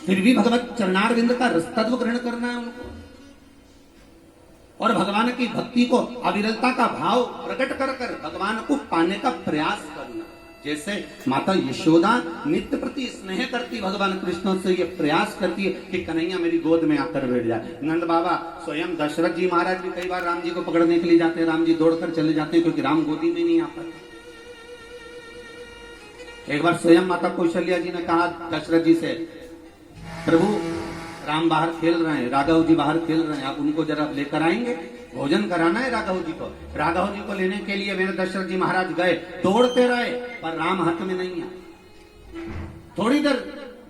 फिर भी भगवत चरणारविंद का रसतत्व ग्रहण करना है उनको, और भगवान की भक्ति को अविरलता का भाव प्रकट कर कर भगवान को पाने का प्रयास करना। जैसे माता यशोदा नित्य प्रति स्नेह करती भगवान कृष्ण से, ये प्रयास करती है कि कन्हैया मेरी गोद में आकर बैठ जाए। नंद बाबा स्वयं दशरथ जी महाराज भी कई बार राम जी को पकड़ने के लिए जाते हैं, राम जी दौड़कर चले जाते हैं क्योंकि राम गोदी में नहीं आ पाते। एक बार स्वयं माता कौशल्या जी ने कहा दशरथ जी से, प्रभु राम बाहर खेल रहे हैं, राघव जी बाहर खेल रहे हैं, आप उनको जरा लेकर आएंगे, भोजन कराना है राघव जी को। राघव जी को लेने के लिए मेरे दशरथ जी महाराज गए, दौड़ते रहे पर राम हाथ में नहीं आए। थोड़ी देर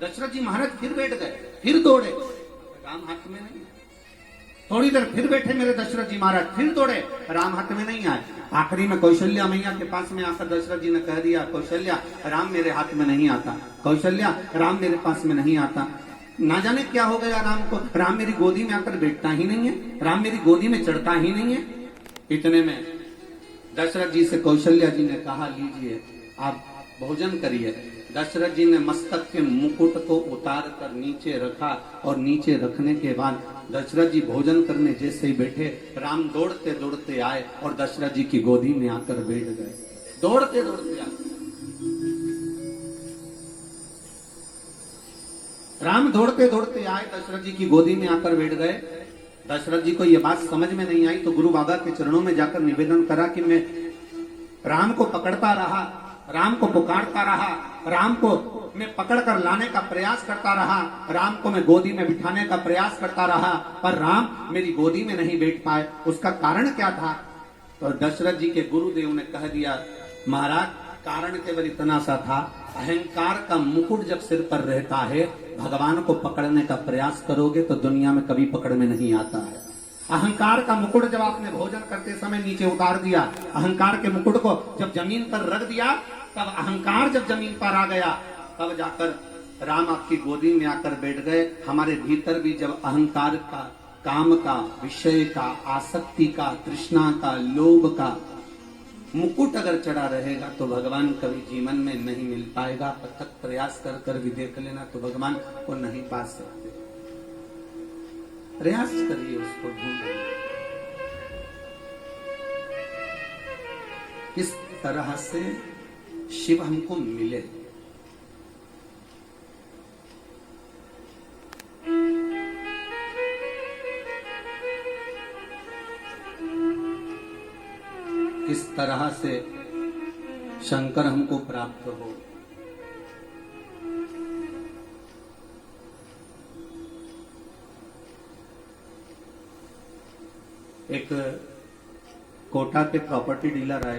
दशरथ जी महाराज फिर बैठ गए, फिर दौड़े, राम हाथ में नहीं। थोड़ी देर फिर बैठे मेरे दशरथ जी महाराज, फिर दौड़े, राम हाथ में नहीं आए। आखिरी में कौशल्या मैया के पास में आकर दशरथ जी ने कह दिया, कौशल्या राम मेरे हाथ में नहीं आता, कौशल्या राम मेरे पास में नहीं आता। ना जाने क्या हो गया राम को, राम मेरी गोदी में आकर बैठता ही नहीं है, राम मेरी गोदी में चढ़ता ही नहीं है। इतने में दशरथ जी से कौशल्या जी ने कहा, लीजिए आप भोजन करिए। दशरथ जी ने मस्तक के मुकुट को उतार कर नीचे रखा, और नीचे रखने के बाद दशरथ जी भोजन करने जैसे ही बैठे, राम दौड़ते दौड़ते आए और दशरथ जी की गोदी में आकर बैठ गए, दौड़ते दौड़ते आए। राम दौड़ते दौड़ते आए, दशरथ जी की गोदी में आकर बैठ गए। दशरथ जी को यह बात समझ में नहीं आई तो गुरु बाबा के चरणों में जाकर निवेदन करा कि मैं राम को पकड़ता रहा, राम को पुकारता रहा, राम को मैं पकड़कर लाने का प्रयास करता रहा, राम को मैं गोदी में बिठाने का प्रयास करता रहा, पर राम मेरी गोदी में नहीं बैठ पाए। उसका कारण क्या था? तो दशरथ जी के गुरुदेव ने कह दिया, महाराज कारण केवल इतना सा था, अहंकार का मुकुट जब सिर पर रहता है, भगवान को पकड़ने का प्रयास करोगे तो दुनिया में कभी पकड़ में नहीं आता है। अहंकार का मुकुट जब आपने भोजन करते समय नीचे उतार दिया, अहंकार के मुकुट को जब जमीन पर रख दिया, तब अहंकार जब जमीन पर आ गया, तब जाकर राम आपकी गोदी में आकर बैठ गए। हमारे भीतर भी जब अहंकार का, काम का, विषय का, आसक्ति का, तृष्णा का, लोभ का मुकुट अगर चढ़ा रहेगा तो भगवान कभी जीवन में नहीं मिल पाएगा। अथक प्रयास कर कर भी देख लेना तो भगवान को नहीं पा सकते। प्रयास करिए उसको ढूंढने, किस तरह से शिव हमको मिले। किस तरह से शंकर हमको प्राप्त हो। एक कोटा के प्रॉपर्टी डीलर आए,